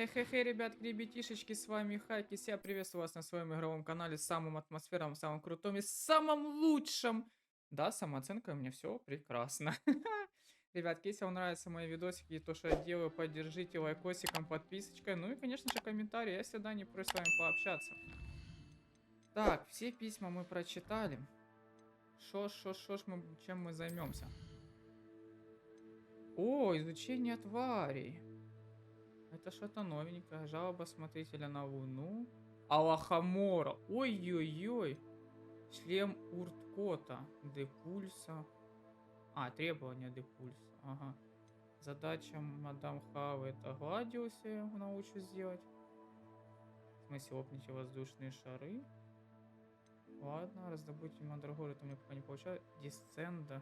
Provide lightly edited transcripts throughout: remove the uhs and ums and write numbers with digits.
Хе-хе, ребятки, ребятишечки, с вами Хайки. Я приветствую вас на своем игровом канале, самым атмосферном, самым крутом и самым лучшем. Да, самооценка у меня все прекрасно. Ребятки, если вам нравятся мои видосики и то, что я делаю, поддержите лайкосиком, подписочкой, ну и, конечно же, комментарий, я всегда не прочь с вами пообщаться. Так, все письма мы прочитали. Чем мы займемся? О, изучение тварей. Это что-то новенькое. Жалоба смотрителя на Луну. Алахамора. Ой-ой-ой. Шлем Урткота. Депульса. А, требования Депульса. Ага. Задача мадам Хавы это Гладиуса я его научу сделать. В смысле, лопните воздушные шары. Ладно, раздобудьте мандрагор, это мне пока не получаю. Дисценда.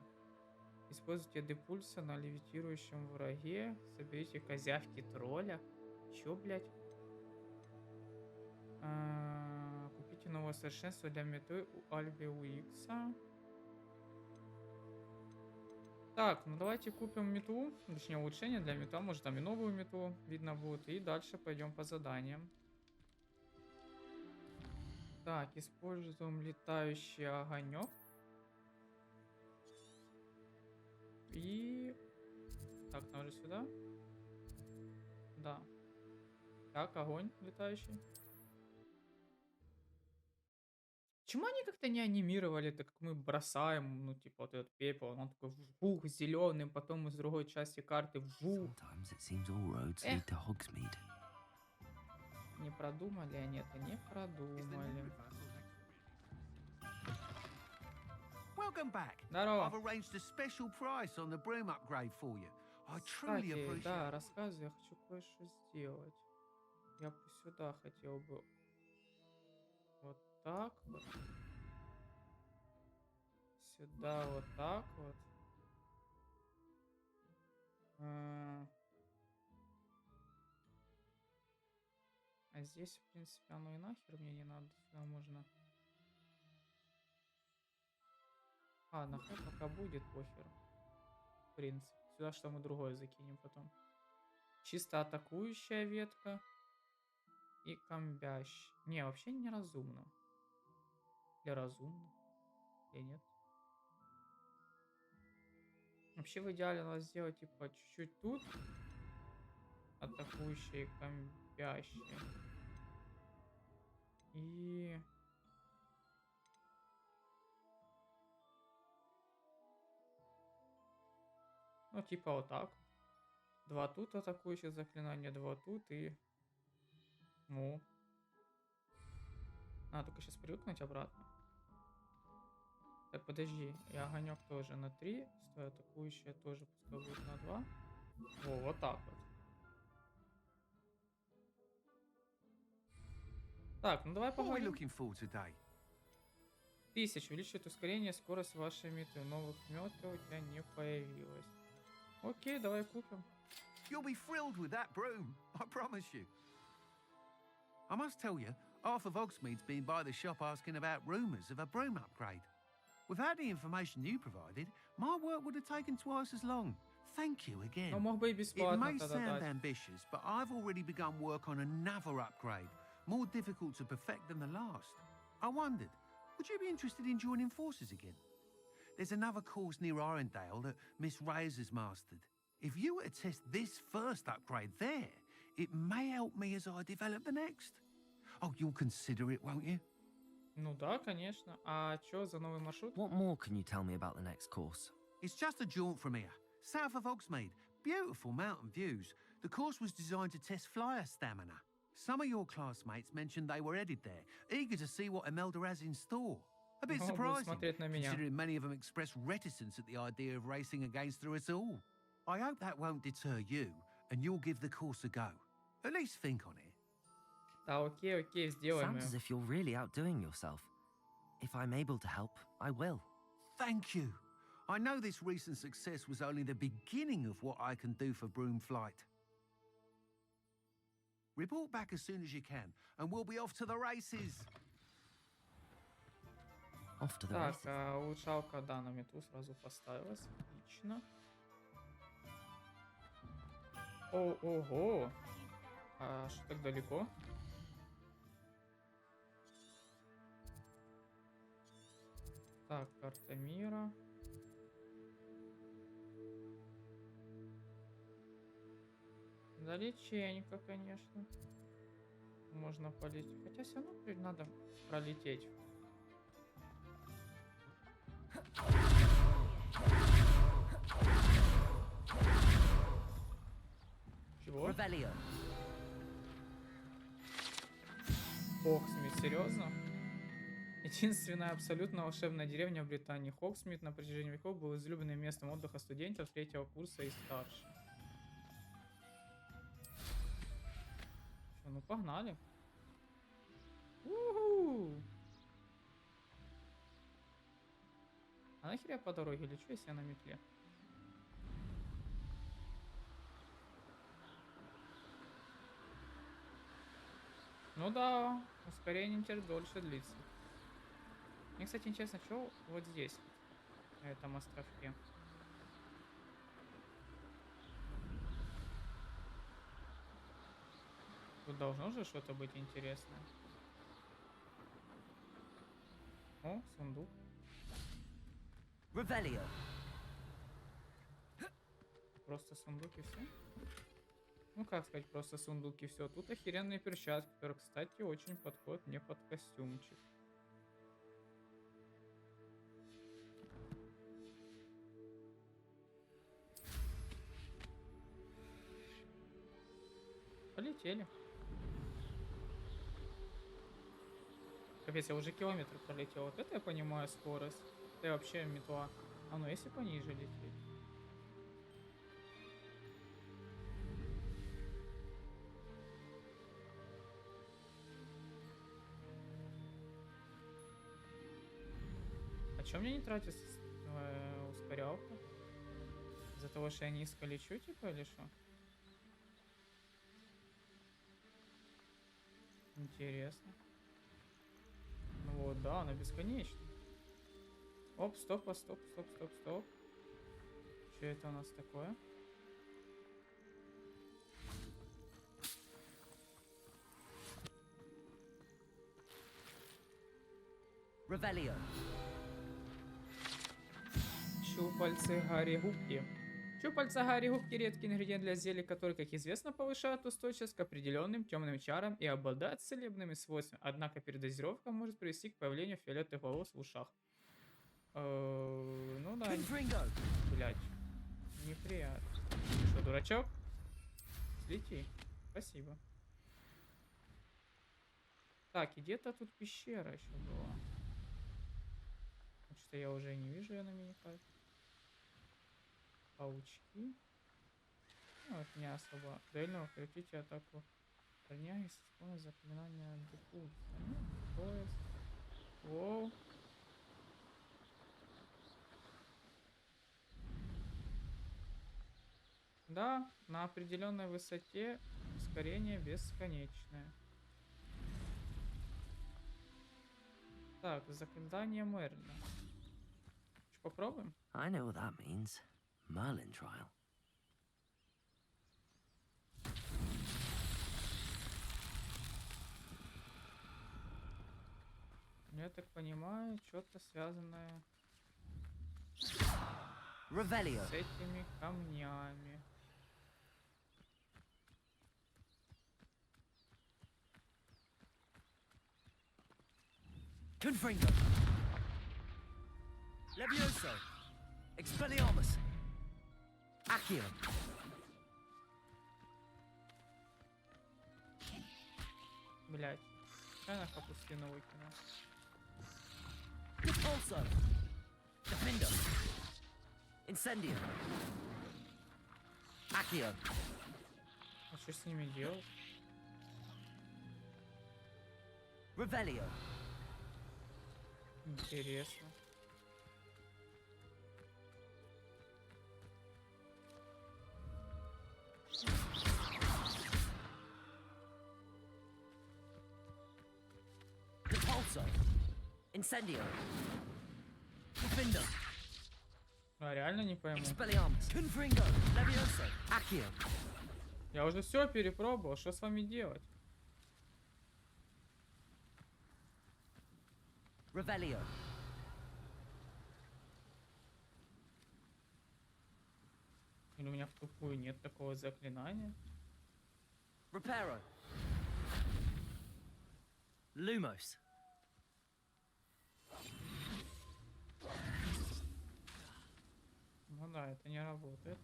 Используйте Депульса на левитирующем враге. Соберите козявки тролля. Чё, блядь? Купите новое совершенство для меты у Альби Уикса. Так, ну давайте купим мету. Точнее, улучшение для мета. Может, там и новую мету видно будет. И дальше пойдем по заданиям. Так, используем летающий огонек. И... Так, нам же сюда? Да. Так, огонь летающий. Почему они как-то не анимировали, так как мы бросаем, ну, типа, вот этот пепел, он такой вжух зеленым, потом из другой части карты вжух. Эх, не продумали они это, не продумали. Welcome back. Здорово. I've arranged a special price on the broom upgrade for you. I truly Кстати, appreciate да, it. рассказывай, я хочу кое-что сделать. Я бы сюда хотел бы вот так вот. Сюда вот так вот. А здесь, в принципе, оно и нахер мне не надо. Сюда можно... А, нахуй пока будет, похер. В принципе. Сюда что мы другое закинем потом. Чисто атакующая ветка. И комбящ. Не, вообще неразумно. Или разумно? Или нет? Вообще в идеале надо сделать типа чуть-чуть тут. Атакующие, комбящие. И... Ну, типа вот так. Два тут атакующих заклинания, два тут и... Ну. Надо только сейчас привыкнуть обратно. Так, подожди. И огонек тоже на 3. Стой, атакующая тоже пускай будет на 2. О, вот так вот. Так, ну давай What are we поговорим. looking for today? 1000. Увеличивает ускорение, скорость вашей меты. Новых меток у тебя не появилось. Окей, давай купим. You'll be thrilled with that broom, I promise you. I must tell you, Arthur Vogsmead's been by the shop asking about rumours of a broom upgrade. Without the information you provided, my work would have taken twice as long. Thank you Но again. мог бы и It бесплатно may тогда sound дать. ambitious, but I've already begun work on another upgrade, more difficult to perfect than the last. I wondered, would you be interested in joining forces again? There's another course near Arendale that Miss Reyes has mastered. If you were to test this first upgrade there, it may help me as I develop the next. Oh, you'll consider it, won't you? Ну да, конечно. А чё за новый маршрут? What more can you tell me about the next course? It's just a jaunt from here, south of Oxmead. Beautiful mountain views. The course was designed to test flyer stamina. Some of your classmates mentioned they were headed there, eager to see what Imelda has in store. A bit Будут surprising, смотреть на меня. considering many of them expressed reticence at the idea of racing against her at all. I hope that won't deter you, and you'll give the course a go. At least think on it. Да, окей, сделаем Sounds as её. if you're really outdoing yourself. If I'm able to help, I will. Thank you. I know this recent success was only the beginning of what I can do for broom flight. Report back as soon as you can, and we'll be off to the races. Off to the Так, races. улучшалка, да, на мету сразу поставилась. Отлично. Ого! А что так далеко? Так, карта мира. Далеченько, конечно. Можно полететь. Хотя все равно надо пролететь. Чего? Хоксмит, серьезно? Единственная абсолютно волшебная деревня в Британии. Хоксмит на протяжении веков был излюбленным местом отдыха студентов третьего курса и старше. Что, ну погнали. У-ху! А нахер я по дороге лечу, если я на метле? Ну да, ускорение теперь дольше длится. Мне, кстати, интересно, что вот здесь, на этом островке. Тут должно же что-то быть интересное. О, сундук. Просто сундук и все? Ну как сказать, просто сундук и все. Тут охеренные перчатки, которые, кстати, очень подходят мне под костюмчик. Полетели. Капец, я уже километр пролетел. Вот это я понимаю скорость. Это вообще метла. А ну если пониже лететь. А чё мне не тратится ускорялка? Из-за того, что я низко лечу, типа, или что? Интересно. Ну вот, да, она бесконечна. Оп, стоп, стоп. Что это у нас такое? Щупальцы Гарри-губки. Щупальца Гарри-губки — редкий ингредиент для зелий, который, как известно, повышает устойчивость к определенным темным чарам и обладает целебными свойствами. Однако передозировка может привести к появлению фиолетовых волос в ушах. Ну да. Блять. Неприятно. Что, дурачок? Слети. Спасибо. Так, и где-то тут пещера еще была. Что я уже не вижу ее на мини-карте. Паучки. Ну, вот не особо. Дуэльного крутите атаку. Парня исполнить заклинание дефульта. Ну, пояс. Воу. Да, на определенной высоте ускорение бесконечное. Так, заклинание Мерлина. Что, попробуем? I know what that means. Merlin trial. Я так понимаю, что-то связанное Revelio. с этими камнями. Confringo. Levioso. Expelliarmus. Accio. Блять. Я на капустину выкинул. Repulso. Defender. Incendio. Accio. А что с ними делать? Revelio. Интересно. Repulso. Incendio. Defender. А реально не пойму. Expelliarmus. Confringo. Levioso. Accio. Я уже все перепробовал. Что с вами делать? Revelio. Или у меня в тупую нет такого заклинания? Reparo. Lumos. Ну да, это не работает.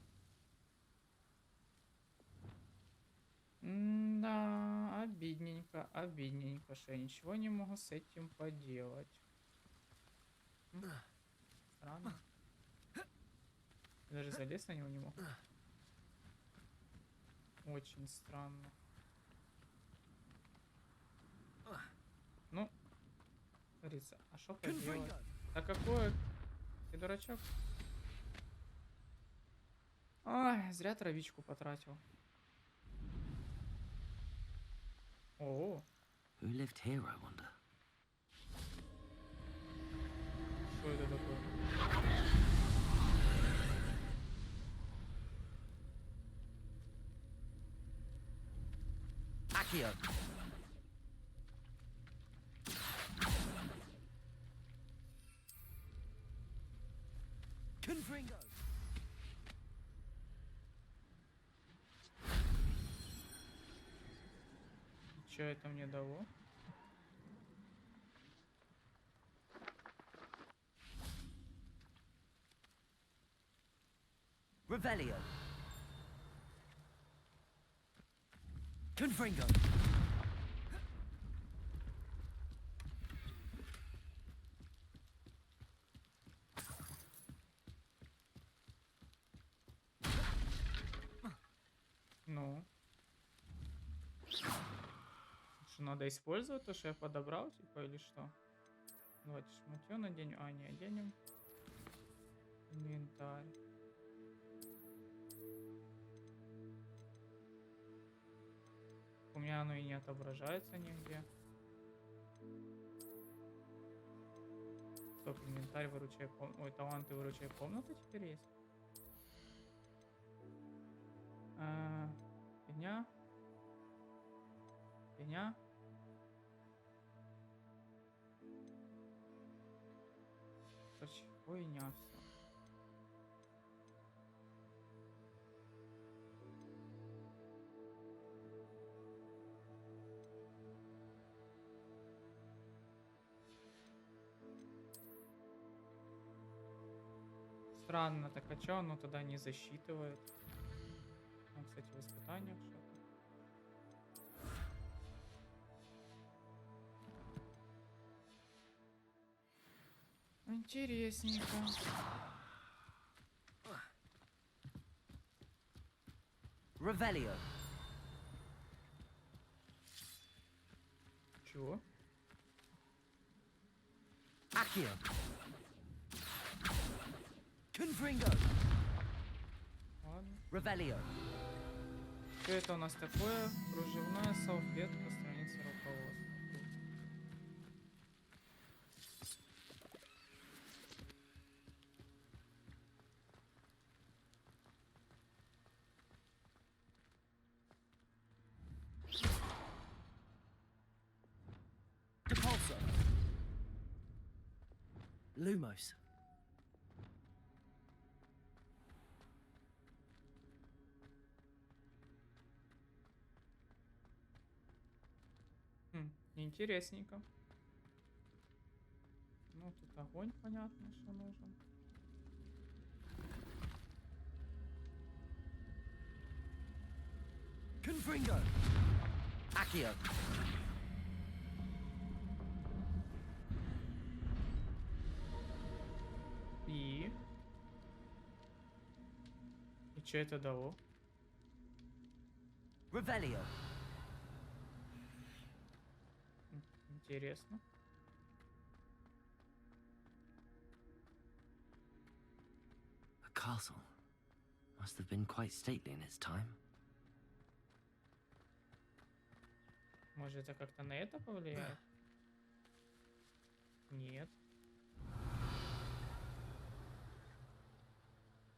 Да, обидненько, обидненько, что я ничего не могу с этим поделать. Странно. Я даже залезть на него не мог. Очень странно. Ну, говорится, а что поделать? А какой ты дурачок? Ой, зря травичку потратил. О, Who lived here, I wonder? что это такое? Accio. Confringo. И что это мне дало? Revelio. Confringo. Ну. Что надо использовать то, что я подобрал, типа, или что? Давайте шматье наденем. А, не оденем. Инвентарь. У меня оно и не отображается нигде. Стоп, инвентарь выручай комнату. Ой, таланты выручай комнату теперь есть. Фигня. Фигня. Короче, хуйня все. Странно, так а чё оно тогда не засчитывает? Там, кстати, в испытаниях что-то. Интересненько. Revelio. Чего? Accio. Confringo. Ладно. Revelio. Что это у нас такое? Кружевная салфетка, страница руководства. Depulso. Lumos. Интересненько. Ну, тут огонь, понятно, что нужен. Confringo. Accio. И что это дало? Revelio. Интересно. A castle. Must have been quite stately in its time. Может, это как-то на это повлияет? Нет.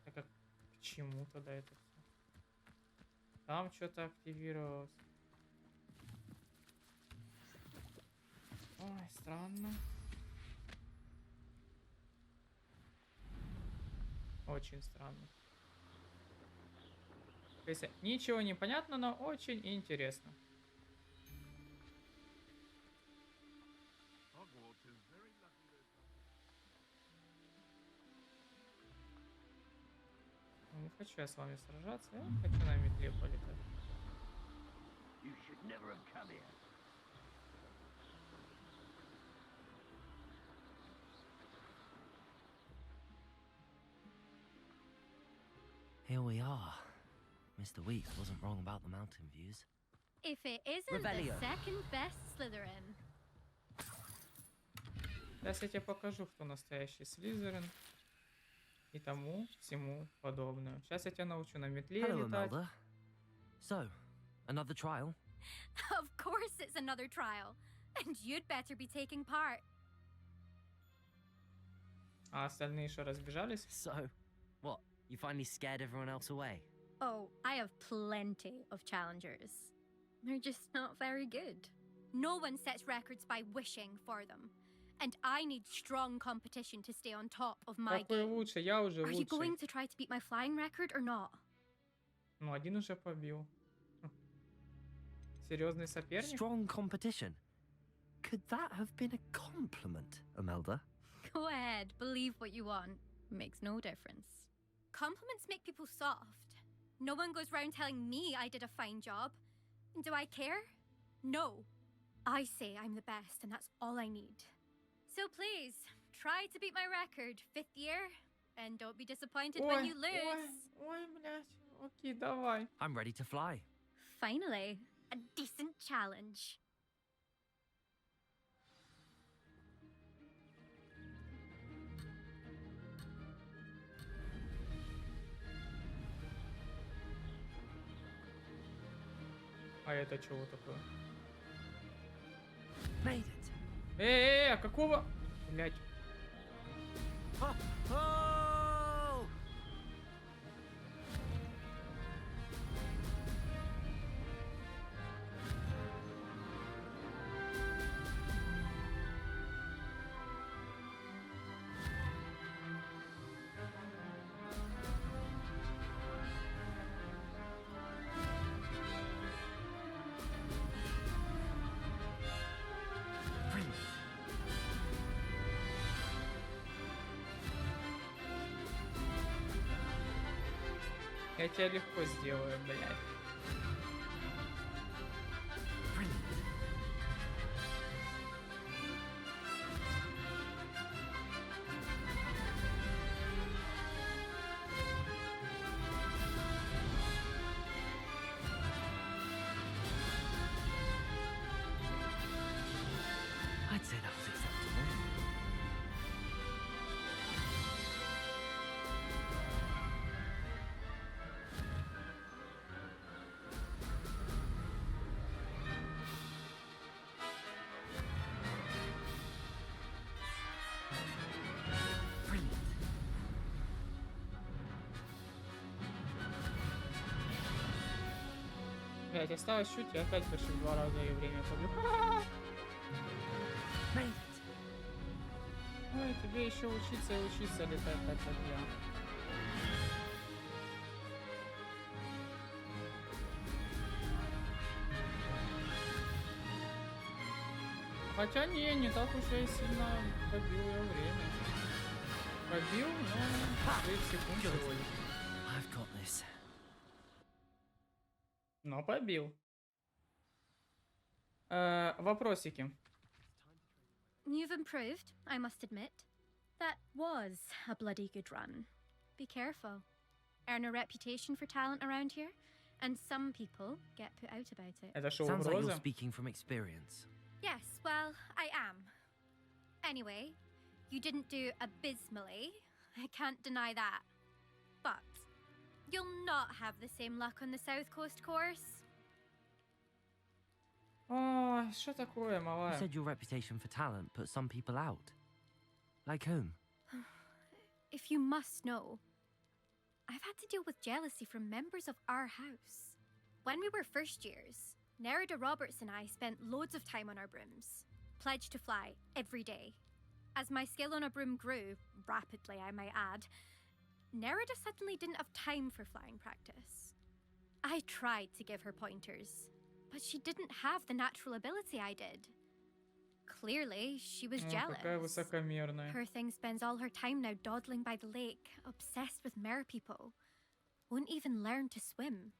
Так как к чему тогда это все? Там что-то активировалось. Ой, странно. Очень странно. То есть ничего не понятно, но очень интересно. Не хочу я с вами сражаться, я хочу на метле полетать. You should never have come here. Here we are. Mr. Weeks wasn't wrong about the mountain views. If it isn't Revelio. the second best Slytherin. Сейчас я тебе покажу, кто настоящий Слизерин. И тому всему подобное. Сейчас я тебя научу на метле Hello, летать. Imelda. So, another trial? Of course it's another trial. And you'd better be taking part. А остальные еще разбежались? So, what? You finally scared everyone else away? Oh, I have plenty of challengers. They're just not very good. No one sets records by wishing for them. And I need strong competition to stay on top of my Какой game. лучше? Я уже Are you лучший. going to try to beat my flying record or not? Ну, один уже побил. Серьезный соперник? Strong competition. Could that have been a compliment, Imelda? Go ahead, believe what you want. Makes no difference. Compliments make people soft. No one goes round telling me I did a fine job. And do I care? No. I say I'm the best, and that's all I need. So please, try to beat my record, 5th year, and don't be disappointed when you lose. Ой, блядь. Окей, давай. I'm ready to fly. Finally, a decent challenge. А это чего такое? Made it. А какого? Блядь. Oh! Oh! Brilliant. Я тебя легко сделаю, блядь. Brilliant. I'd say that was acceptable. Brilliant. Блядь, осталось чуть, и опять почти в 2 раза и время побил. Made it. Ой, тебе еще учиться и учиться летать так, как я. Хотя не так уж я и сильно побил я время. Побил, но 30 секунд всего лишь. I've got this. Но побил. Вопросики. You've improved, I must admit. That was a bloody good run. Be careful. Earn a reputation for talent around here, and some people get put out about it. Это шоу Sounds like you're угроза. speaking from experience. Yes, well, I am. Anyway, you didn't do abysmally. I can't deny that. But you'll not have the same luck on the South Coast course. Ой, что такое, You малая? said your reputation for talent put some people out. Like whom? If you must know, I've had to deal with jealousy from members of our house. When we were first years, Nerida Roberts and I spent loads of time on our brooms, pledged to fly every day. As my skill on a broom grew, rapidly I might add, Nerida suddenly didn't have time for flying practice. I tried to give her pointers, but she didn't have the natural ability I did. Clearly, she was jealous. Какая высокомерная. Her thing spends all her time now dawdling by the lake, obsessed with mer people. Won't even learn to swim.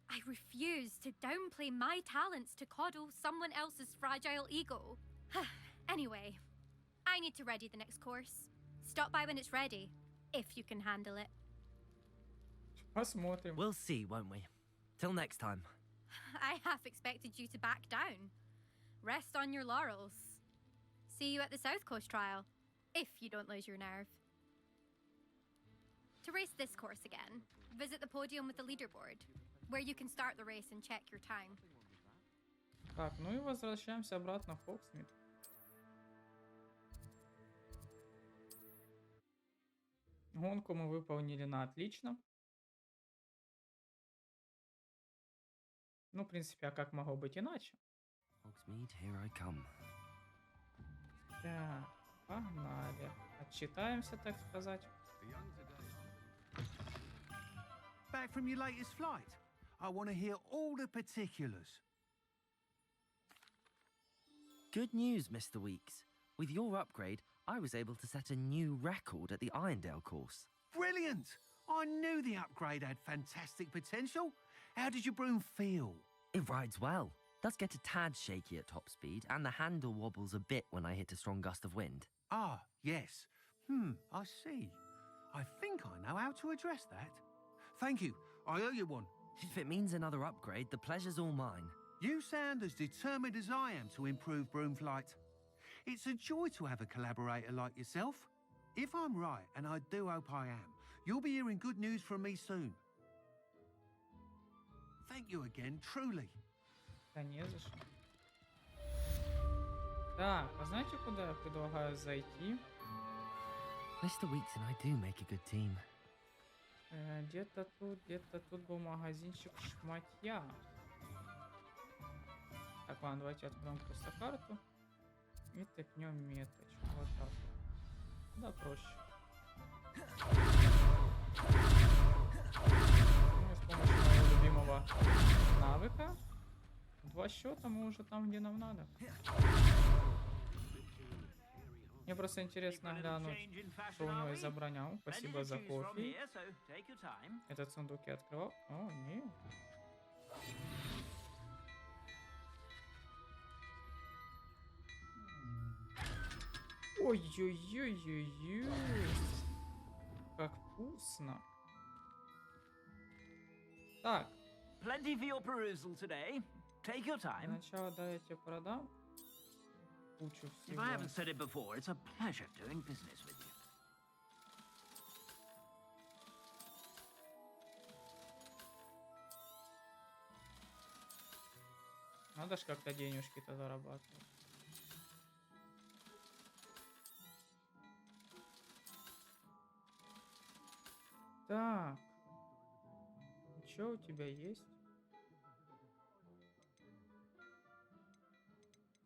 I refuse to downplay my talents to coddle someone else's fragile ego. Anyway, I need to ready the next course. Stop by when it's ready, if you can handle it. Посмотрим. We'll see, won't we? Till next time. I half expected you to back down. Rest on your laurels. See you at the South Coast trial, if you don't lose your nerve. To race this course again, visit the podium with the leaderboard, where you can start the race and check your time. Так, ну и возвращаемся обратно в Хоксмит. Гонку мы выполнили на отлично. Ну, в принципе, а как могло быть иначе? Hogsmeade, here I come. Так, погнали. Отчитаемся, так сказать. Back from your latest flight? I want to hear all the particulars. Good news, Mr. Weeks. With your upgrade, I was able to set a new record at the Irondale course. Brilliant! I knew the upgrade had fantastic potential. How did your broom feel? It rides well. Does get a tad shaky at top speed, and the handle wobbles a bit when I hit a strong gust of wind. Ah, yes. I see. I think I know how to address that. Thank you. I owe you one. If it means another upgrade, the pleasure's all mine. You sound as determined as I am to improve broom flight. It's a joy to have a collaborator like yourself. If I'm right, and I do hope I am, you'll be hearing good news from me soon. Thank you again, truly. Да не за что. Так, а знаете, куда я предлагаю зайти? Mr. Weeks and I do make a good team. Где-то тут был магазинчик шматья. Так, ладно, давайте откроем просто карту и тыкнем меточку. Вот так. Да, проще. Ну, с помощью моего любимого навыка. 2 счета мы уже там, где нам надо. Мне просто интересно глянуть, что у него из броня. Спасибо за кофе. Этот сундук я открывал. О, нет. Ой-ой-ой-ой-ой. Как вкусно. Так. Plenty for your perusal today. Take your Для time. начала да, я тебе продам кучу If всего. I haven't said it before, it's a pleasure doing business with you. Надо ж как-то денежки-то зарабатывать. Так. Что у тебя есть?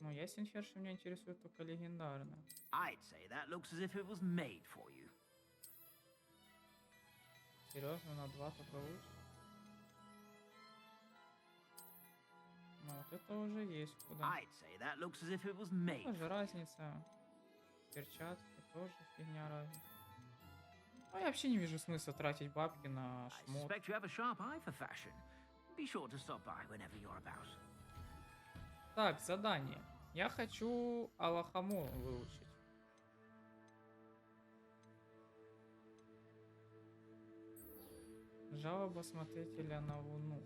Ну, ясен хер, что меня интересует только легендарная. I'd say that looks as if it was made for you. Серьезно, на 2 только лучше? Ну, вот это уже есть куда. I'd say that looks as if it was made. Тоже разница. Перчатки тоже фигня разница. Ну, я вообще не вижу смысла тратить бабки на I шмот. suspect you have a sharp eye for fashion. Be sure to stop by whenever you're about. Так, задание. Я хочу Алахаму выучить. Жалоба смотрителя на Луну.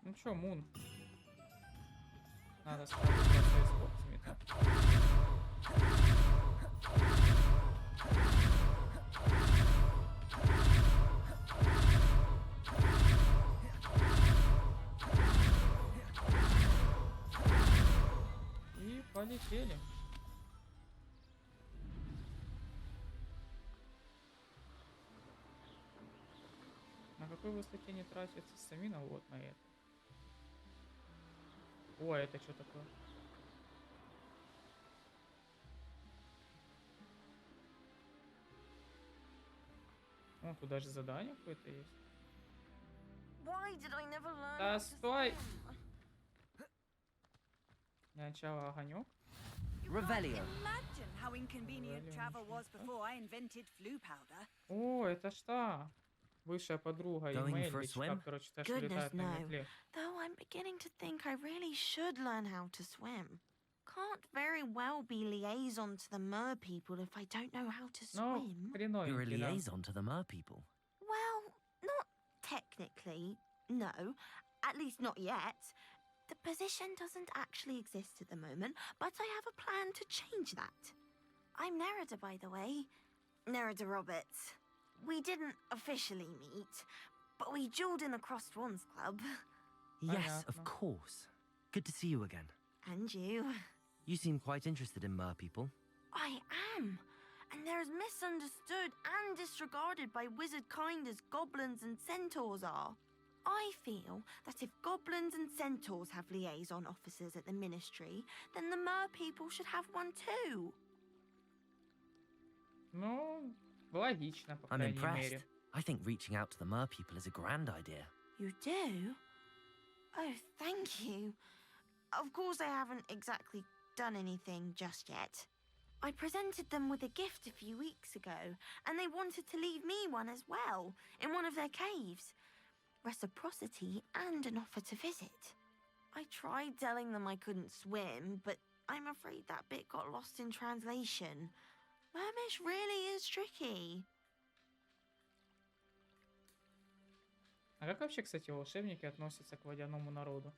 Ну чё, Мун? Надо справиться с Хоксмитом. И полетели. На какой высоте не тратится стамина? Вот на это. Ой, это что такое? О, тут даже задание какое-то есть. Why did I never learn Да how to стой! swim? Для начала огонек. Revelio. Imagine how inconvenient Revelio, travel ничего was себе. before I invented flu powder. О, это что? Бывшая подруга Going for a Емелич, swim? которая что-то Goodness, летает на no. метле. Though I'm beginning to think I really should learn how to swim. Can't very well be liaison to the mer people if I don't know how to Ну, swim. You're a хреновенький, да. liaison to the mer people. Well, not technically, no. At least not yet. The position doesn't actually exist at the moment, but I have a plan to change that. I'm Nerida, by the way. Nerida Roberts. We didn't officially meet, but we dueled in the Crossed Swans Club. Yes, of Понятно. course. Good to see you again. And you. You seem quite interested in mer people. I am. And they're as misunderstood and disregarded by wizard kind as goblins and centaurs are. I feel that if goblins and centaurs have liaison officers at the ministry, then the mer people should have one too. Ну, логично, по I'm крайней impressed. мере. I think reaching out to the mer people is a grand idea. You do? Oh, thank you. Of course, I haven't exactly done anything just yet. I presented them with a gift a few weeks ago, and they wanted to leave me one as well, in one of their caves. Reciprocity and an offer to visit. I tried telling them I couldn't swim, but I'm afraid that bit got lost in translation. Mermish really is tricky. А как вообще, кстати, волшебники относятся к водяному народу?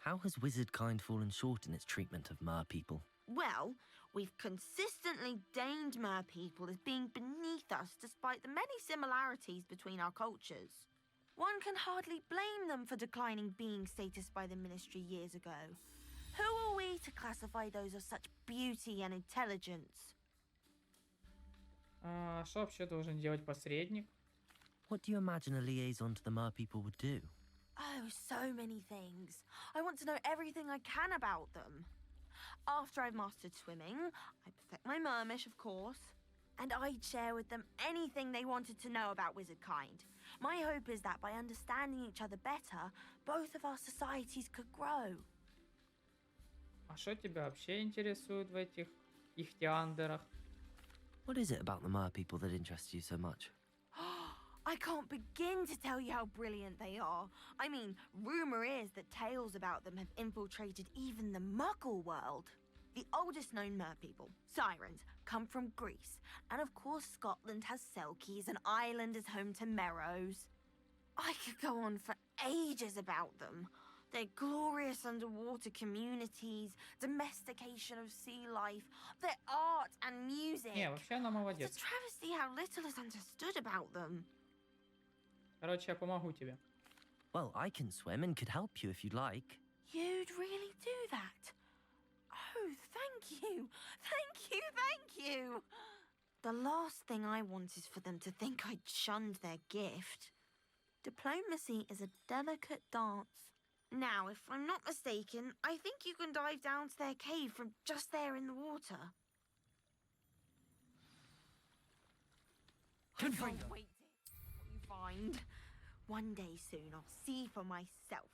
How has wizard kind fallen short in its treatment of mer people? Well, we've consistently deemed mer people as being beneath us despite the many similarities between our cultures. One can hardly blame them for declining being status by the ministry years ago. Who are we to classify those of such beauty and intelligence? А что вообще должен делать посредник? What do you imagine a liaison to the mer people would do? Oh, so many things. I want to know everything I can about them. After I've mastered swimming, I perfect my mermish, of course, and I'd share with them anything they wanted to know about wizard kind. My hope is that by understanding each other better, both of our societies could grow. А что тебя вообще интересует в этих ихтиандерах? What is it about the mer people that interests you so much? I can't begin to tell you how brilliant they are. I mean, rumor is that tales about them have infiltrated even the Muggle world. The oldest known mer people, sirens, come from Greece. And of course, Scotland has Selkies, and Ireland is home to Merrows. I could go on for ages about them. Their glorious underwater communities, domestication of sea life, their art and music. Не, вообще она It's a молодец. travesty how little is understood about them. Короче, я помогу тебе. Well, I can swim and could help you if you'd like. You'd really do that? Oh, thank you. Thank you, thank you. The last thing I want is for them to think I'd shunned their gift. Diplomacy is a delicate dance. Now, if I'm not mistaken, I think you can dive down to their cave from just there in the water. I can't wait to hear what you find. One day soon, I'll see for myself.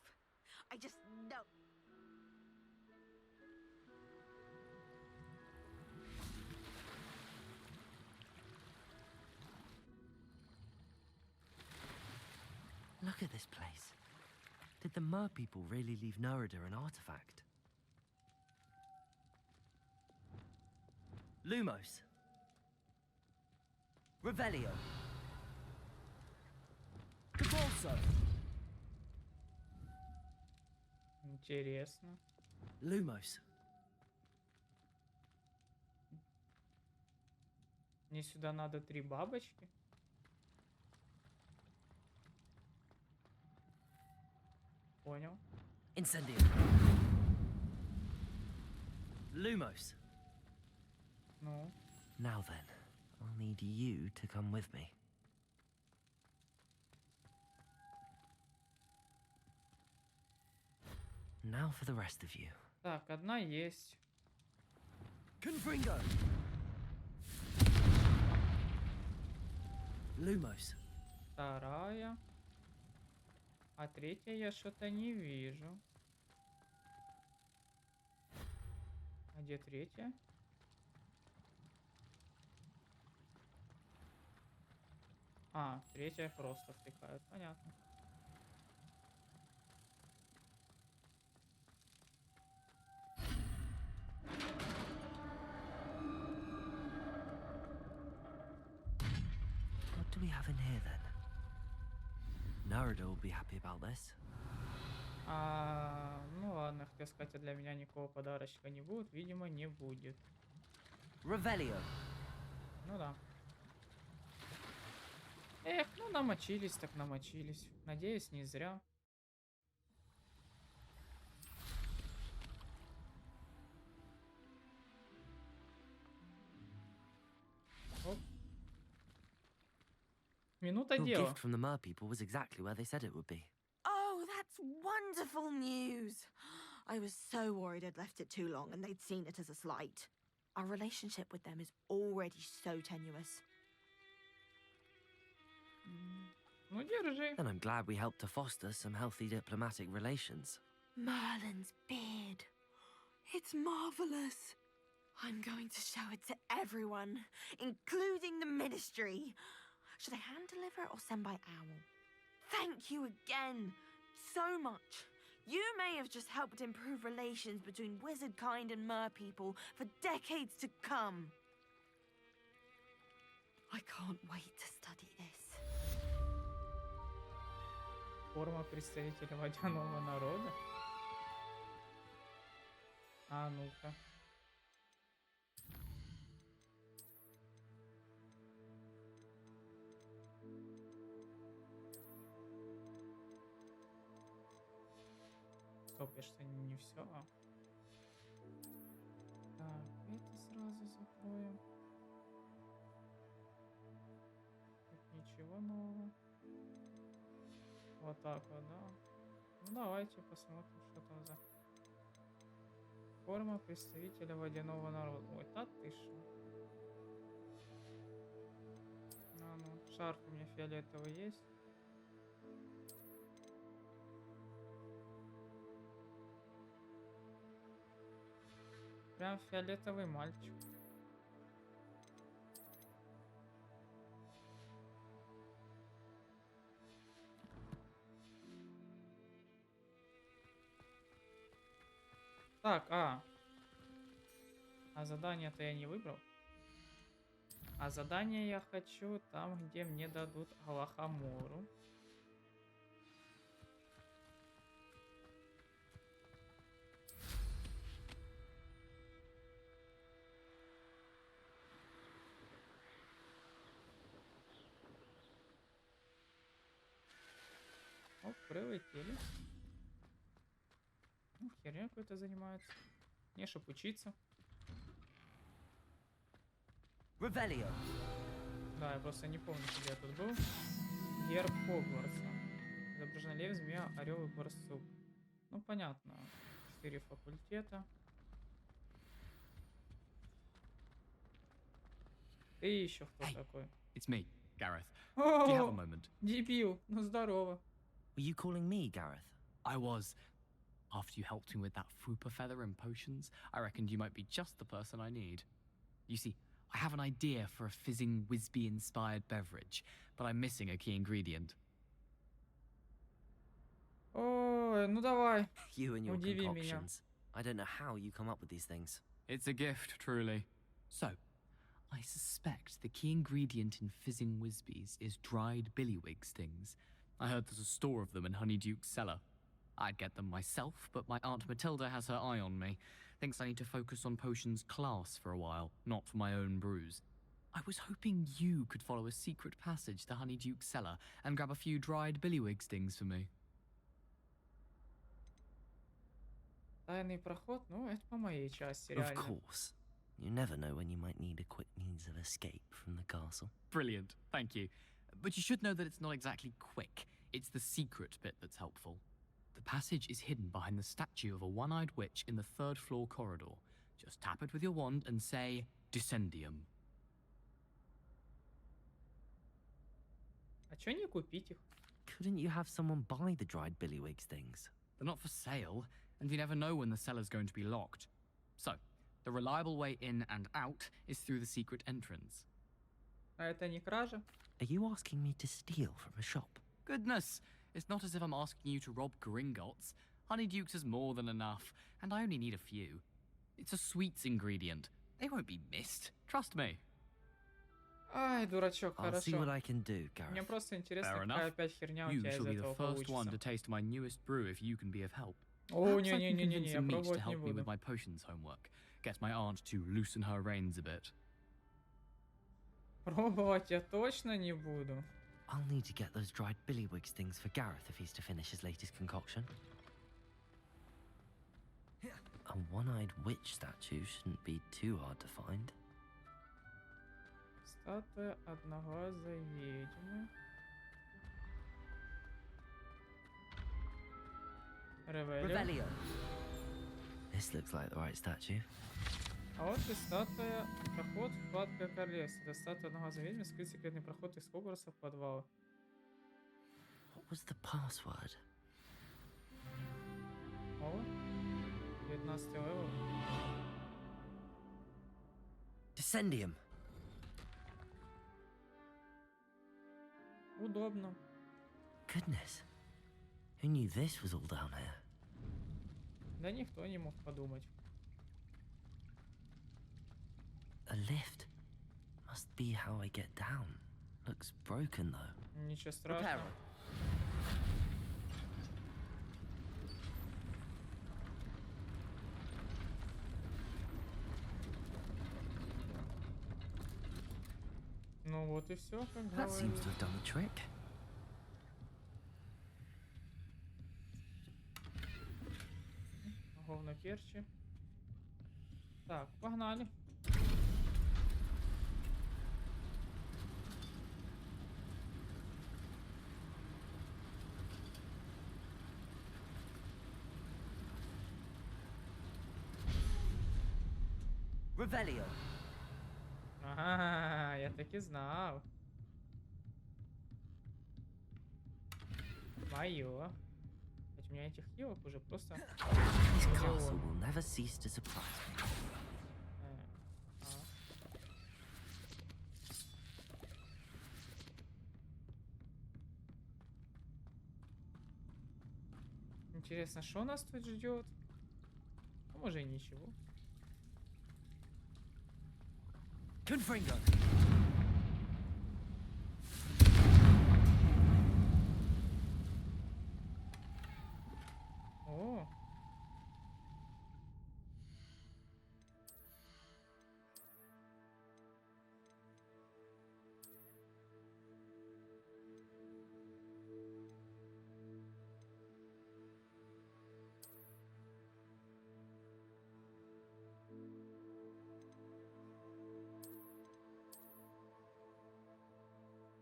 I just know. Look at this place. Did the mer people really leave Nerida an artifact? Lumos. Revelio. Cabalso. Интересно. Lumos. Мне сюда надо 3 бабочки. Понял. Incendio. Lumos. Ну, Now then, I'll need you to come with me. Now for the rest of you. Так, одна есть. Confringo! Lumos. Вторая. А третья я что-то не вижу. А где третья? А, третья просто втыкают. Понятно. What do we have in here then? Narada will be happy about this. Ну ладно, хотел сказать, а для меня никакого подарочка не будет. Видимо, не будет. Revelio. Ну да. Эх, ну намочились, так намочились. Надеюсь, не зря. Оп. Минута Your дела. gift from the mer people was exactly where they said it would be. Oh, that's wonderful news. I was so worried I'd left it too long and they'd seen it as a slight. Our relationship with them is already so tenuous. Ну, держи. Then I'm glad we helped to foster some healthy diplomatic relations. Merlin's beard. It's marvelous. I'm going to show it to everyone, including the ministry. Should I hand deliver it or send by owl? Thank you again so much. You may have just helped improve relations between wizard kind and mer people for decades to come. I can't wait to study this. Форма представителя водяного народа. А ну-ка. Стоп, я что, не все? Так, это сразу закроем. Тут ничего нового. Вот так вот, да. Ну давайте посмотрим, что там за форма представителя водяного народа. Ой, та ты шо. А ну, шарф у меня фиолетовый есть. Прям фиолетовый мальчик. Так, а задание-то я не выбрал. А задание я хочу там, где мне дадут Алахамору. Оп, прилетели. Ну, херня какой-то занимается. Не, чтоб учиться. Revelio. Да, я просто не помню, где я тут был. Герб Хогвартса. Изображен лев, змея, орел и барсук. Ну, понятно. 4 факультета. Ты еще кто такой? It's me, Gareth. Do you have a О, moment? дебил, ну здорово. Were you calling me, Gareth? I was. After you helped me with that Fupa feather and potions, I reckoned you might be just the person I need. You see, I have an idea for a fizzing Whizbee-inspired beverage, but I'm missing a key ingredient. Ой, ну давай. You and your Удиви меня. concoctions. I don't know how you come up with these things. It's a gift, truly. So, I suspect the key ingredient in fizzing Whizbees is dried billywig stings. I heard there's a store of them in Honeyduke's cellar. I'd get them myself, but my Aunt Matilda has her eye on me. Thinks I need to focus on potions class for a while, not for my own brews. I was hoping you could follow a secret passage to Honeyduke's cellar and grab a few dried billywig stings for me. Тайный проход, ну это по моей части, Of реально. course. You never know when you might need a quick means of escape from the castle. Brilliant, thank you. But you should know that it's not exactly quick. It's the secret bit that's helpful. The passage is hidden behind the statue of a one-eyed witch in the 3rd floor corridor. Just tap it with your wand and say, Descendium. А чё не купить их? Couldn't you have someone buy the dried billywig's things? They're not for sale, and you never know when the cellar's going to be locked. So, the reliable way in and out is through the secret entrance. А это не кража? Are you asking me to steal from a shop? Goodness, it's not as if I'm asking you to rob Gringotts. Honeydukes is more than enough, and I only need a few. It's a sweets ingredient. They won't be missed. Trust me. Ай, дурачок, I'll see what хорошо. I can do, Мне Gareth. просто интересно, Fair какая enough. опять херня у You тебя из shall be the этого first one to получится. taste my newest brew if you can be of help. О, Perhaps I can не-не-не-не, convince я a meat to пробовать не help me буду. with my potions homework. Get my aunt to loosen her reins a bit. Пробовать я точно не буду. I'll need to get those dried billywig's things for Gareth if he's to finish his latest concoction. A one-eyed witch statue shouldn't be too hard to find. Статуя одноглазой ведьмы. Ревелио. Revelio. This looks like the right statue. А вот и статуя. Проход, вкладка королевства. Это статуя одноглазой ведьмы, скрыть секретный проход из Хогвартса в подвал. What was the password? О, 19 левел. Descendium. Удобно. Goodness. Who knew this was all down here? Да никто не мог подумать. A lift. Must be how I get down. Looks broken though. Ничего страшного. Ну вот и все, как That seems говорится. to have done the trick. Говно перчи. Так, погнали. Revelio. Ага, я так и знал. Моё. Ведь у меня этих хилок уже просто... This castle миллион. will never cease to surprise me. А. Интересно, что нас тут ждет? А может и ничего. Confringo. О!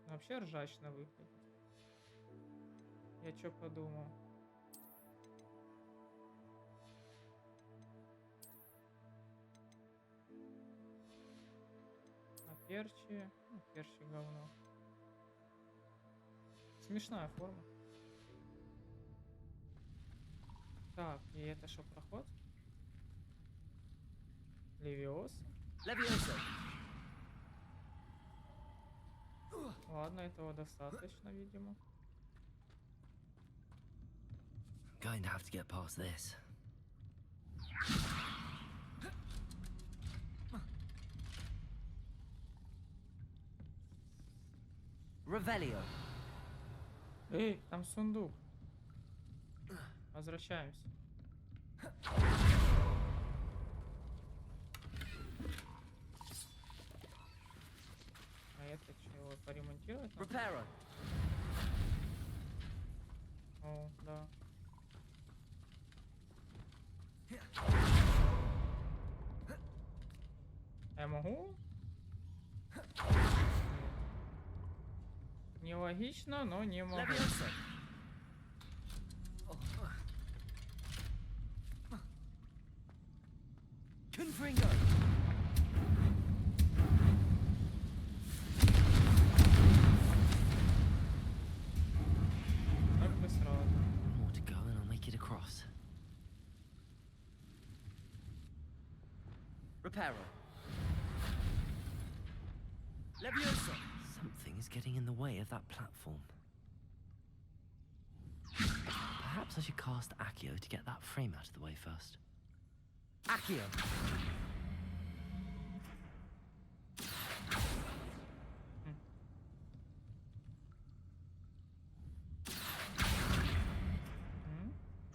Вообще ржачно выглядит. Я чё подумал? А перчи? Ну, перчи говно. Смешная форма. Так, и это что, проход? Левиоса? Levioso. Ладно, этого достаточно, видимо. Going to have to get past this. Revelio. Эй, там сундук. Возвращаемся. А это что, его поремонтировать надо? Reparo. О, да. Я могу? Нет. Нелогично, но не могу. Levioso. Reparo. Leviosa. Something is getting in the way of that platform. Perhaps I should cast Accio to get that frame out of the way first. Accio.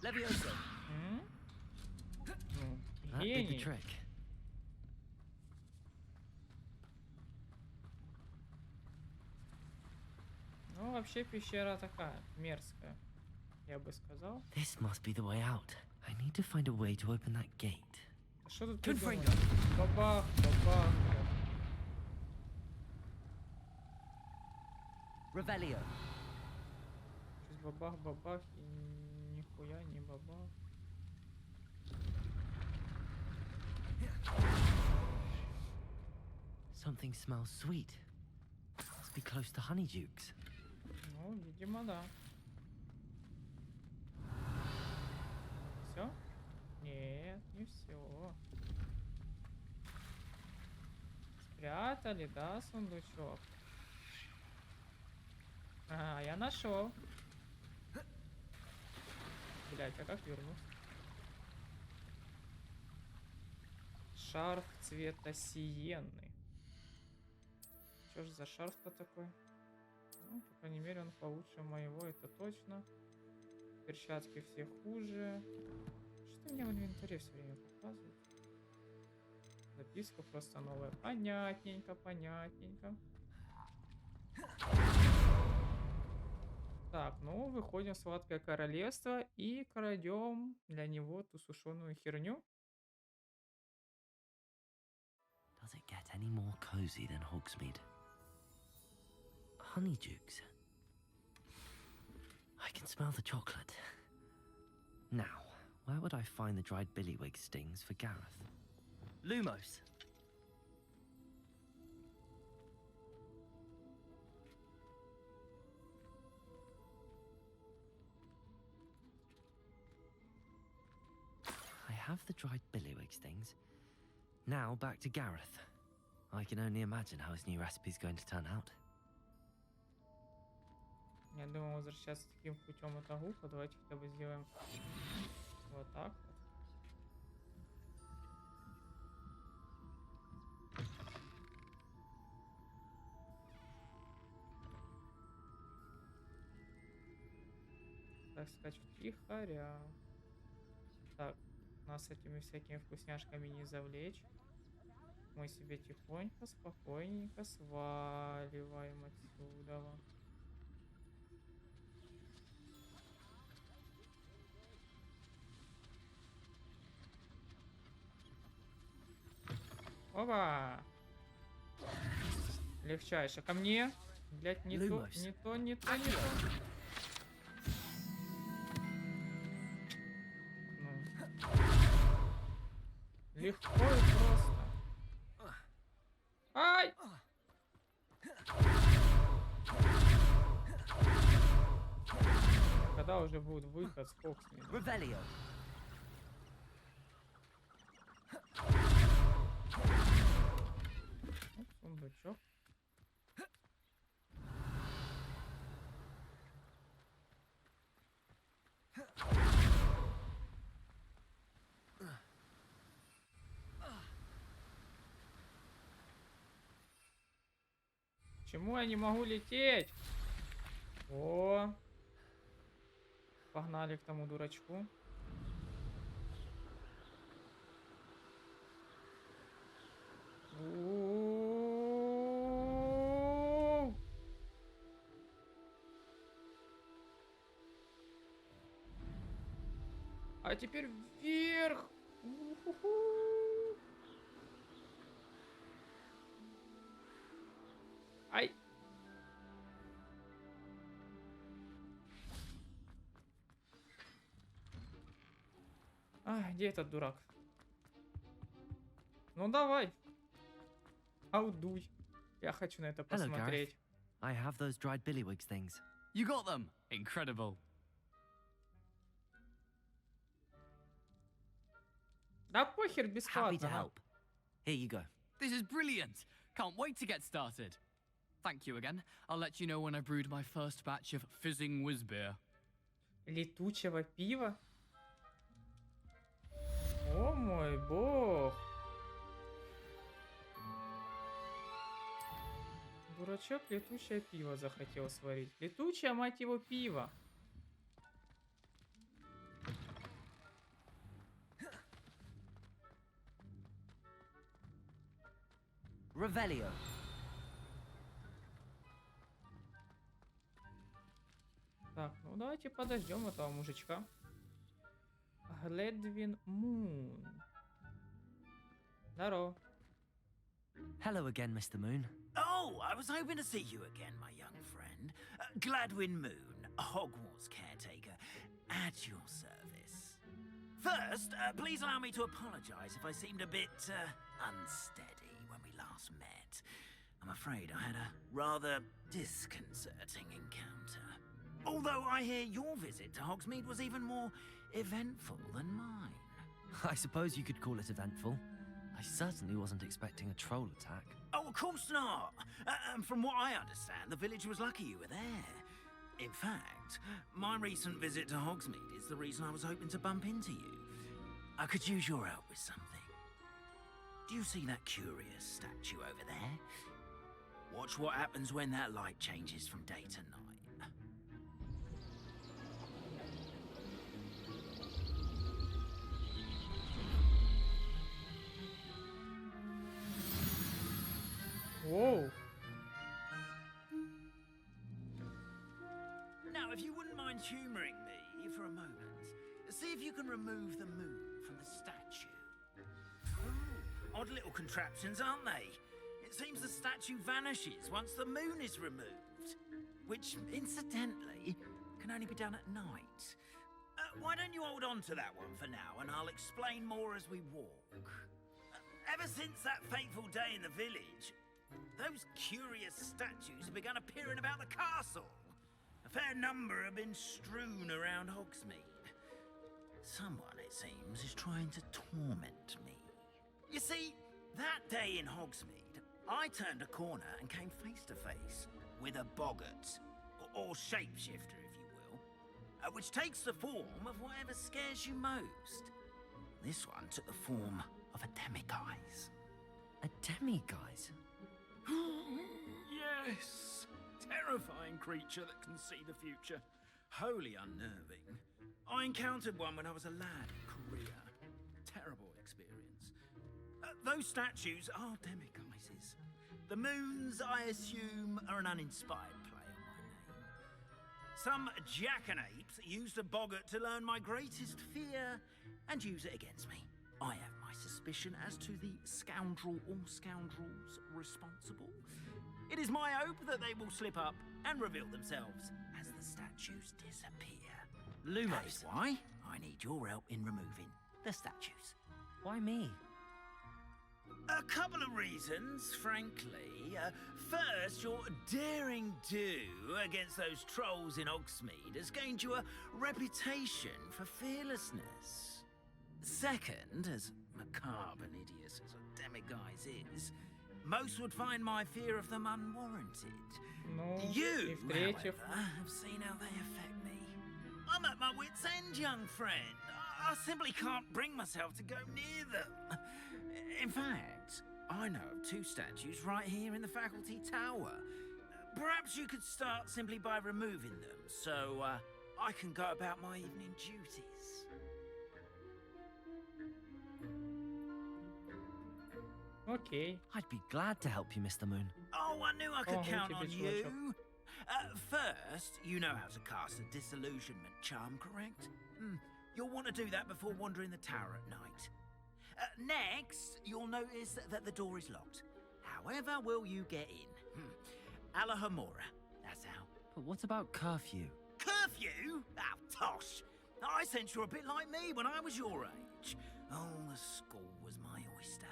Leviosa. That did the trick. Ну, вообще пещера такая, мерзкая, я бы сказал. This must be the way out. I need to find a way to open that gate. А что тут придумали? Бабах, бабах. Revelio. Сейчас бабах, бабах и нихуя не бабах. Something smells sweet. Must be close to Honeydukes. Ну, видимо, да. Все? Нет, не все. Спрятали, да, сундучок? А, я нашел. Блять, а как вернуться? Шарф цвета сиенны. Что ж за шарф-то такой? Ну, по крайней мере, он получше моего, это точно. Перчатки все хуже. Что мне в инвентаре все время показывает? Записка просто новая. Понятненько, понятненько. Так, ну, выходим в Сладкое Королевство и крадем для него ту сушеную херню. Does it get any more cozy than Hogsmeade? Honeydukes. I can smell the chocolate. Now, where would I find the dried billywig stings for Gareth? Lumos. I have the dried billywig stings. Now back to Gareth. I can only imagine how his new recipe is going to turn out. Я думаю, возвращаться таким путем это глупо. Давайте хотя бы сделаем вот так вот. Так сказать, втихаря. Так, нас этими всякими вкусняшками не завлечь. Мы себе тихонько, спокойненько сваливаем отсюда. Опа! Легчайше. Ко мне. Блять, не то, не то, не то, не то. Ну. Легко и просто. Ай! Когда уже будет выход с Фоксами? Сундучок. Почему я не могу лететь? О! Погнали к тому дурачку. А теперь вверх. Ай. А, где этот дурак? Ну давай. Аудуй. Я хочу на это посмотреть. I have those dried billywig things. You got them! Incredible. Да похер, Happy to бесплатно. help. Here you go. This is brilliant. Can't wait to get started. Thank you again. I'll let you know when I've brewed my first batch of fizzing whiz beer. Летучего пива? О мой бог! Дурачок летучее пиво захотел сварить. Летучее, мать его, пиво. Revelio. Так, ну давайте подождем этого мужичка. Гледвин Мун. Здорово. Hello again, Mr. Moon. Oh, I was hoping to see you again, my young friend. Gladwin Moon, Hogwarts caretaker, at your service. First, please allow me to apologize if I seemed a bit unsteady when we last met. I'm afraid I had a rather disconcerting encounter. Although I hear your visit to Hogsmeade was even more eventful than mine. I suppose you could call it eventful. I certainly wasn't expecting a troll attack. Oh, of course not. And from what I understand, the village was lucky you were there. In fact, my recent visit to Hogsmeade is the reason I was hoping to bump into you. I could use your help with something. Do you see that curious statue over there? Watch what happens when that light changes from day to night. Whoa. Now, if you wouldn't mind humouring me for a moment, see if you can remove the moon from the statue. Ooh, odd little contraptions, aren't they? It seems the statue vanishes once the moon is removed, which, incidentally, can only be done at night. Why don't you hold on to that one for now, and I'll explain more as we walk. Ever since that fateful day in the village, those curious statues have begun appearing about the castle. A fair number have been strewn around Hogsmeade. Someone, it seems, is trying to torment me. You see, that day in Hogsmeade, I turned a corner and came face to face with a boggart, or shapeshifter, if you will, which takes the form of whatever scares you most. This one took the form of a demiguise. A demiguise? Yes! Terrifying creature that can see the future. Wholly unnerving. I encountered one when I was a lad in Korea. Terrible experience. Those statues are demiguises. The moons, I assume, are an uninspired play on my name. Some jackanapes used a boggart to learn my greatest fear and use it against me. I have my suspicion as to the scoundrel or scoundrels responsible. It is my hope that they will slip up and reveal themselves as the statues disappear. Lumos. That is why I need your help in removing the statues. Why me? A couple of reasons, frankly. First, your daring do against those trolls in Hogsmeade has gained you a reputation for fearlessness. Second, as macabre and hideous as a demiguise is, most would find my fear of them unwarranted. Ну, и You, в-третьих, however, have seen how they affect me. I'm at my wit's end, young friend. I simply can't bring myself to go near them. In fact, I know of two statues right here in the faculty tower. Perhaps you could start simply by removing them, so I can go about my evening duties. окей. I'd be glad to help you, Mr. Moon. Oh, I knew I could Oh, count look at on this you. workshop. First, you know how to cast a disillusionment charm, correct? You'll want to do that before wandering the tower at night. Next, you'll notice that the door is locked. However will you get in? Alahomora, that's how. But what about curfew? Curfew? Oh, tosh. I sense you're a bit like me when I was your age. Oh, the school was my oyster.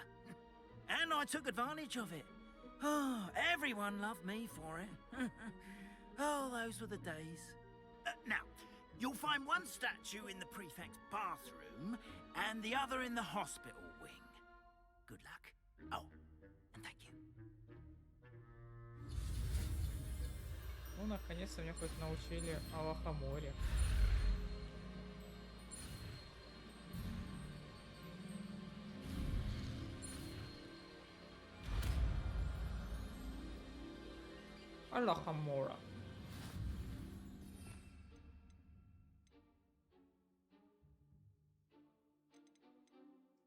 And I took advantage of it. Oh, everyone loved me for it. Oh, those were the days. Now, you'll find one statue in the prefect's bathroom and the other in the hospital wing. Good luck. наконец-то меня хоть научили о лохоморе. А лохомора.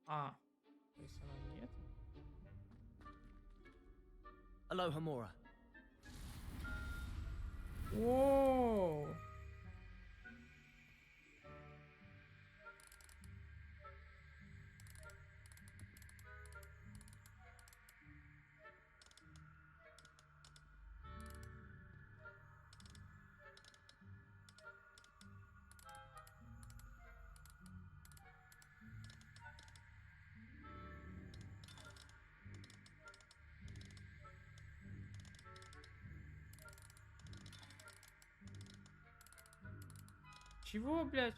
А, то есть она нет. Aloha Mora. Воу! Чего, блядь?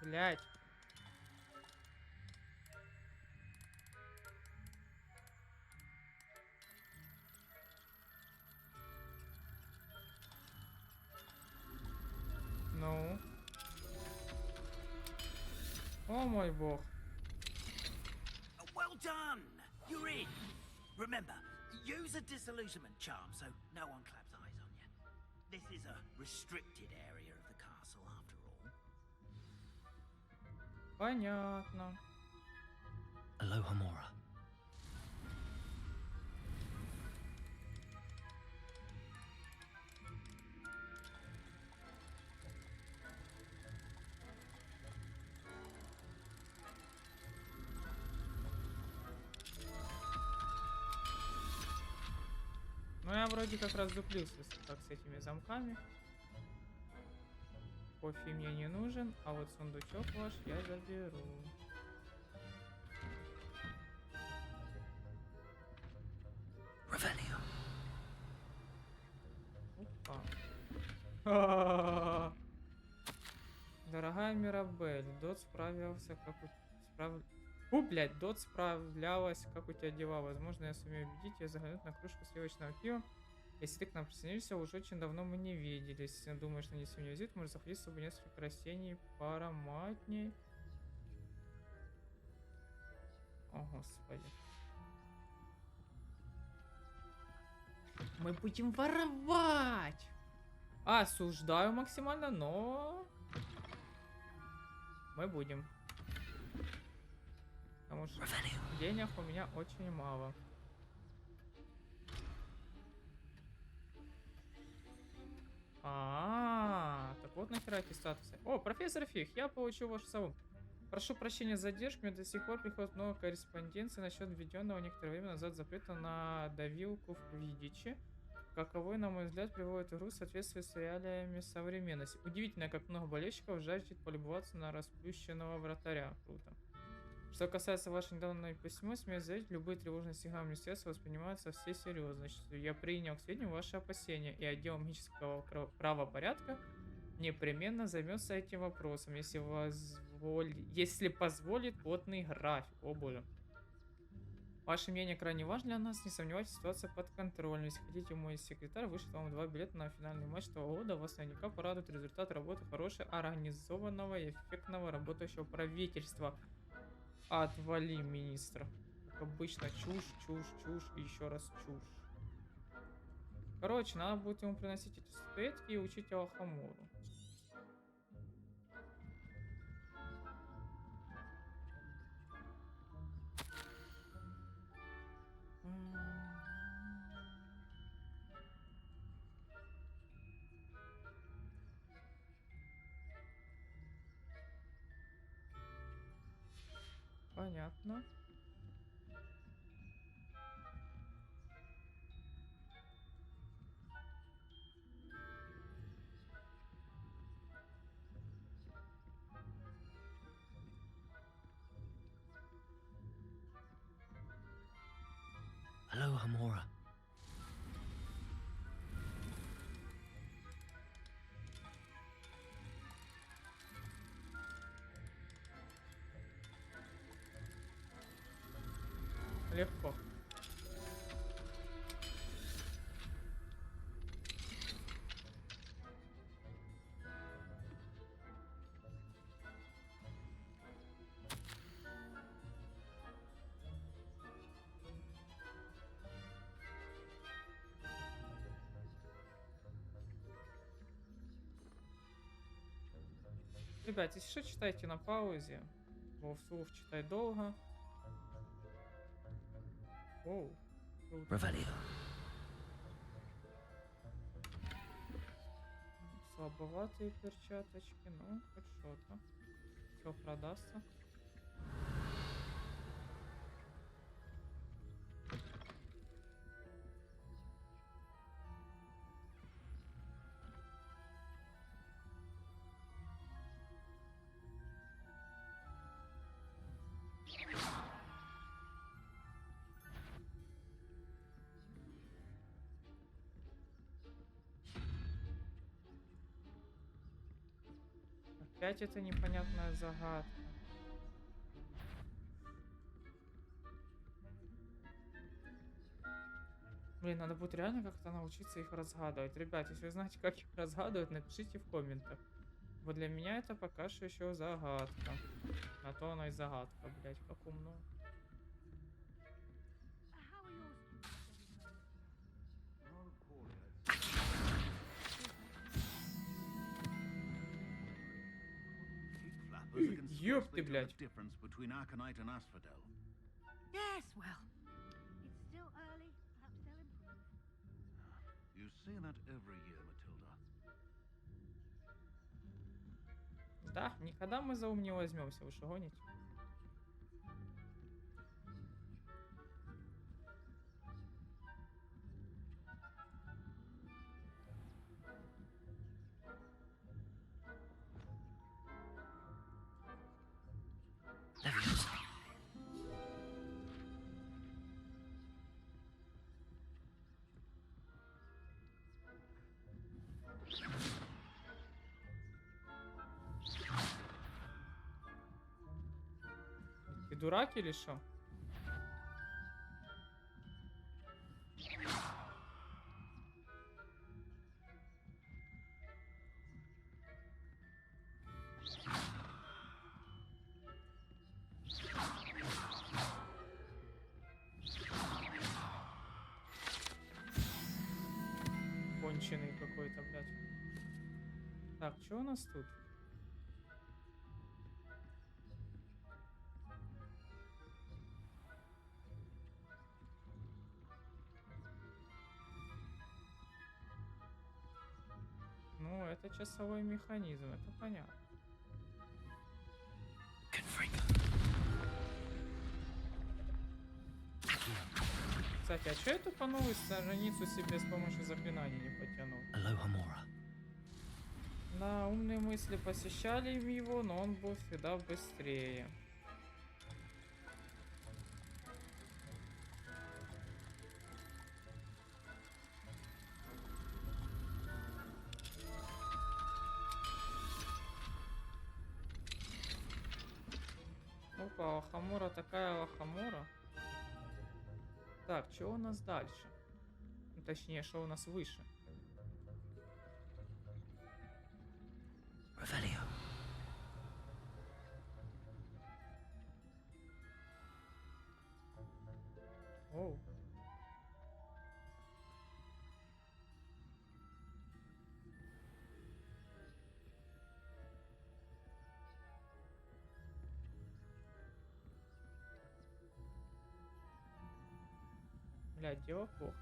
Блядь. Ну. О мой бог. Well done! You're in. Remember, use a disillusionment charm so no one claps eyes on you. This is a restricted area of the castle after all. Понятно. Aloha Mora. Ну я вроде как раз дуплился как с этими замками. Кофе мне не нужен, а вот сундучок ваш я заберу. Revelio. Опа. Дорогая Мирабель, Дот справился, как у... блядь, Дот справлялась, как у тебя дела. Возможно, я сумею убедить ее заглянуть на кружку сливочного пива. Если ты к нам присоединишься, уже очень давно мы не виделись. Если думаешь, нанести мне визит, может захватить с собой несколько растений поароматней. О, господи. Мы будем воровать! Осуждаю максимально, но... Мы будем. Потому что денег у меня очень мало. Так вот нахера эти статусы. О, профессор Фиг, я получил ваш сову. Прошу прощения за задержку, мне до сих пор приходит много корреспонденции насчет введенного некоторое время назад запрета на давилку в Квиддиче. Каковой, на мой взгляд, приводит игру в соответствии с реалиями современности. Удивительно, как много болельщиков жаждет полюбоваться на расплющенного вратаря. Круто. Что касается вашей недавней письма, смею заявить, любые тревожные сигналы министерства воспринимаются все серьезно. Я принял к сведению ваши опасения, и отдел магического правопорядка непременно займется этим вопросом, если позволит плотный график. О боже. Ваше мнение крайне важно для нас, не сомневайтесь, ситуация под контролем. Если хотите, мой секретарь вышлет вам 2 билета на финальный матч того года. Вас наверняка порадует результат работы хорошего, организованного и эффектного работающего правительства. Отвали, министр. Как обычно, чушь, чушь, чушь и еще раз чушь. Короче, надо будет ему приносить эти статуэтки и учить Алхамору. Понятно. Легко. Ребят, если что, читайте на паузе. Бо вслух читай долго. Оу. Круто. Revelio. Слабоватые перчаточки, ну, хоть что-то. Все продастся. Опять эта непонятная загадка. Блин, надо будет реально как-то научиться их разгадывать. Ребят, если вы знаете, как их разгадывать, напишите в комментах. Вот для меня это пока что еще загадка. А то она и загадка, блять, как умно. Ёб ты, блядь. Difference between Arcanite and Asphodel. Yes, well, it's still early. Perhaps they'll improve. You say that every year, Matilda. Да, никогда мы за ум не возьмемся, вы что гоните? Leviosa. Ты дурак или что? Конченый какой-то, блядь. Так, что у нас тут? Ну, это часовой механизм, это понятно. Кстати, а что я тут по новой страницу себе с помощью заклинания не потянул? Alohomora. Да, умные мысли посещали его, но он был всегда быстрее. Опа, лохомора такая лохомора. Так, что у нас дальше? Ну, точнее, что у нас выше? Revelio. Оу. Блядь, дело плохо.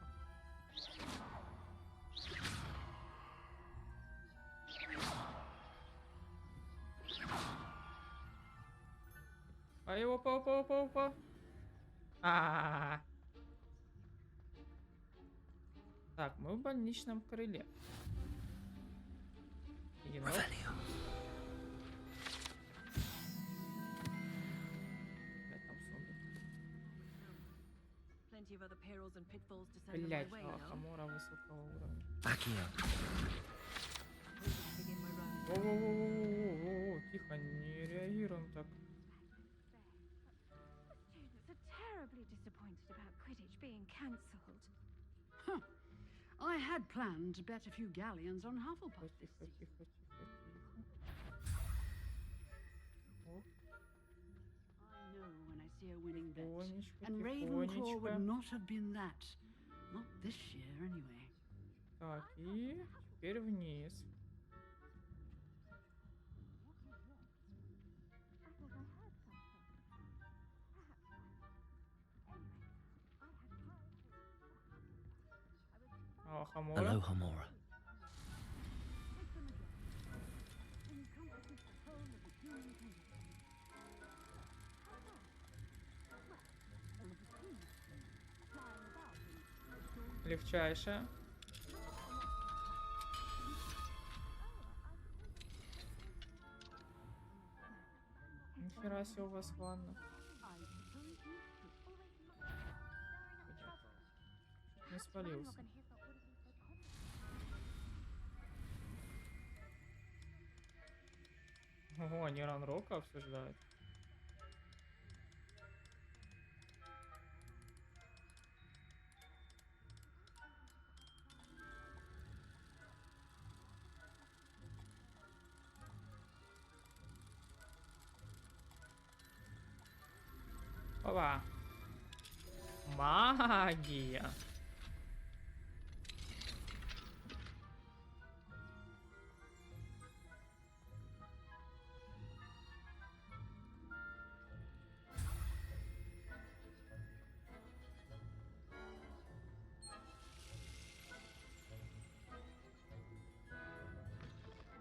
А его опа. А-а-а. Так, мы в больничном крыле. Единорог. Revelio. Блядь, там сундук. Plenty of other perils and pitfalls to send on my Блядь, way, no? лохомора высокого уровня. Accio. Able to begin my run. Воу-воу-воу-воу-воу, тихо, не реагируем так. The students are terribly disappointed. disappointed about Quidditch being cancelled. Huh. I had planned to bet a few galleons on Hufflepuff this season. Тихо. Оп, I know when I see a winning bet. тихонечко, And Ravenclaw would тихонечко. not have been that. Not this year, anyway. Так, и теперь вниз. Хамора. Aloha Mora. Легчайшая. Нихера себе у вас ванна. Не спалился. Ого, они ранрока обсуждают. Опа. Магия.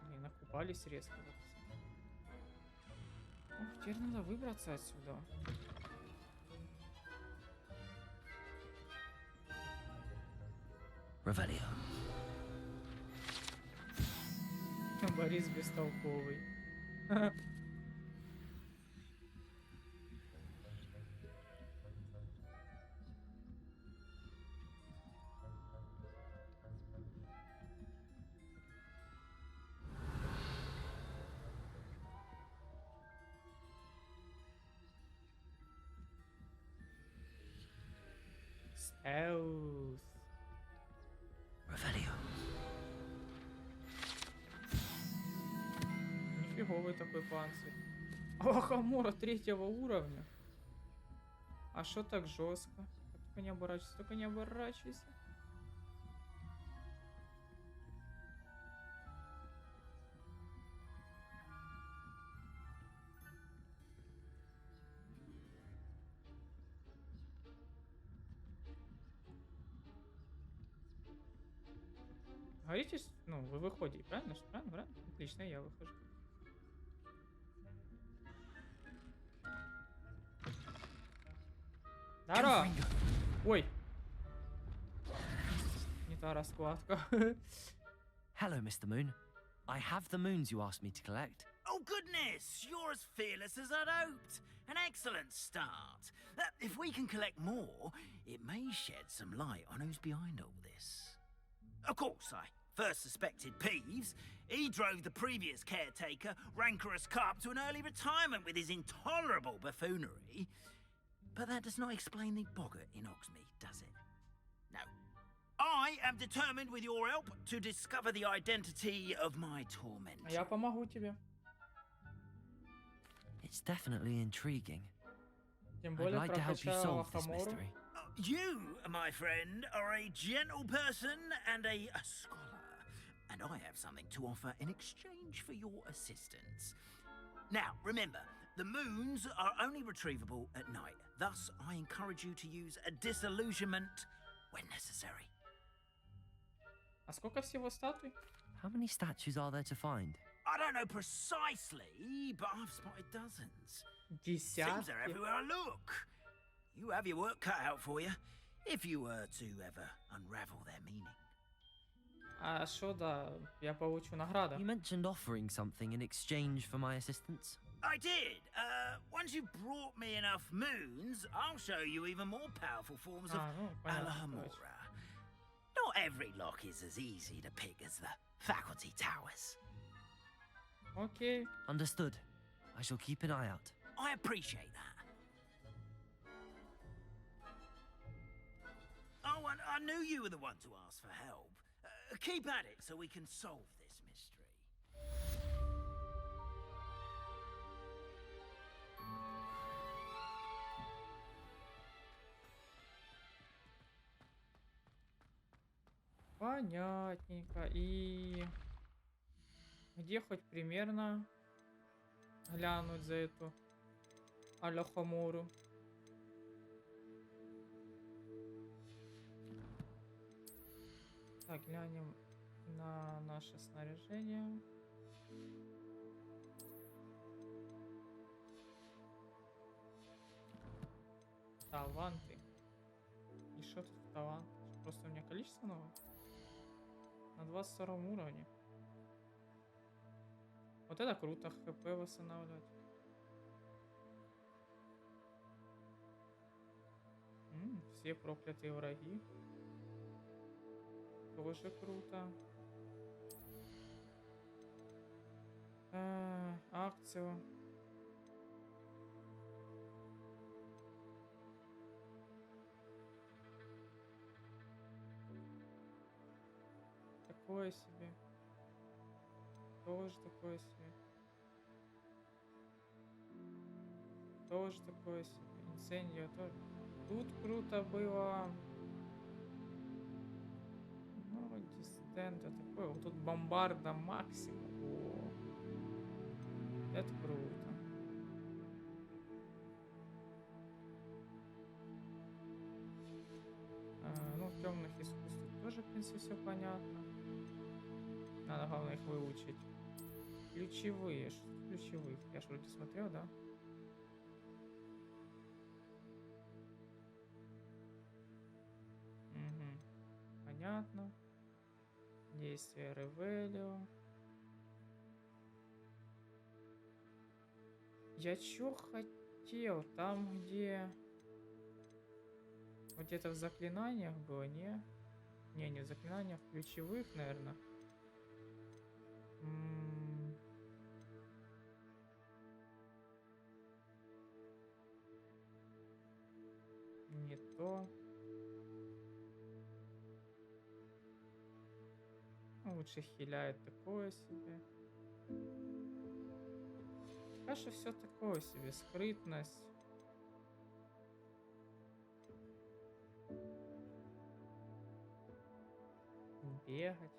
Блин, накупались резко. Ох, теперь надо выбраться отсюда. Revelio. Борис бестолковый. Stealth. Revelio. Нифиговый такой панцирь. Хамора 3-го уровня. А что так жестко? Только не оборачивайся, только не оборачивайся. Говорите, ну, вы выходите, правильно? Правильно, правильно? Отлично, я выхожу. Здорово! Ой! Не та раскладка. Hello, Mr. Moon. I have the moons you asked me to collect. Oh, goodness! You're as fearless as I'd hoped. An excellent start. If we can collect more, it may shed some light on who's behind all this. Of course, I first suspected Peeves. He drove the previous caretaker, Rancorous Carp, to an early retirement with his intolerable buffoonery. But that does not explain the boggart in Hogsmeade, does it? No. I am determined, with your help, to discover the identity of my tormentor. Я помогу тебе. It's definitely intriguing. Тем I'd более like to help you прокачала solve this Хамору. mystery. You, my friend, are a gentle person and a scholar, and I have something to offer in exchange for your assistance. Now, remember, the moons are only retrievable at night. Thus, I encourage you to use a disillusionment when necessary. А сколько всего статуй? How many statues are there to find? I don't know precisely, but I've spotted dozens. Seems Десятки. they're everywhere I look. You have your work cut out for you, if you were to ever unravel their meaning. А что, да, я получу награда. You mentioned offering something in exchange for my assistance. I did. Once you've brought me enough moons, I'll show you even more powerful forms of Ну, понятно, короче. Alamora. Not every lock is as easy to pick as the faculty towers. Окей. Understood. I shall keep an eye out. I appreciate that. knew you were the one to ask for help. Keep at it so we can solve this mystery. Понятненько. И где хоть примерно глянуть за эту Алохомору? Так, глянем на наше снаряжение. Таланты. И что тут в талант? Просто у меня количество новое? На 22 уровне. Вот это круто, хп восстанавливать. Все проклятые враги. Тоже круто. Акцию. Такое себе. Тоже такое себе. Тоже такое себе. Инсендио тоже. Тут круто было. Ну, дистента такое. Вот тут бомбарда максимум. О. Это круто. Ну, в темных искусствах тоже, в принципе, все понятно. Надо, главное, их выучить. Ключевые. Что тут ключевых? Я ж вроде смотрел, да? Угу. Понятно. Действие Ревелио. Я чё хотел? Там, где... Вот где-то в заклинаниях было, не? Не в заклинаниях, в ключевых, наверное. Не то. Лучше хиляет такое себе. Пока все такое себе. Скрытность. Бегать.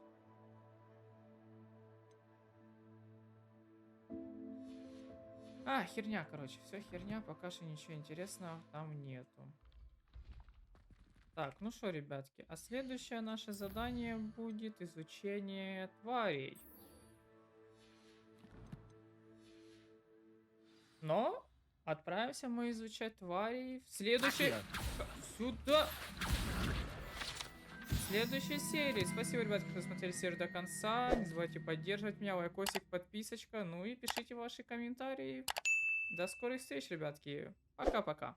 Херня, короче. Все херня. Пока что ничего интересного там нету. Так, ну что, ребятки. А следующее наше задание будет изучение тварей. Но отправимся мы изучать тварей в следующей... Сюда! В следующей серии. Спасибо, ребята, что смотрели серию до конца. Не забывайте поддерживать меня. Лайкосик, подписочка. Ну и пишите ваши комментарии. До скорых встреч, ребятки. Пока-пока.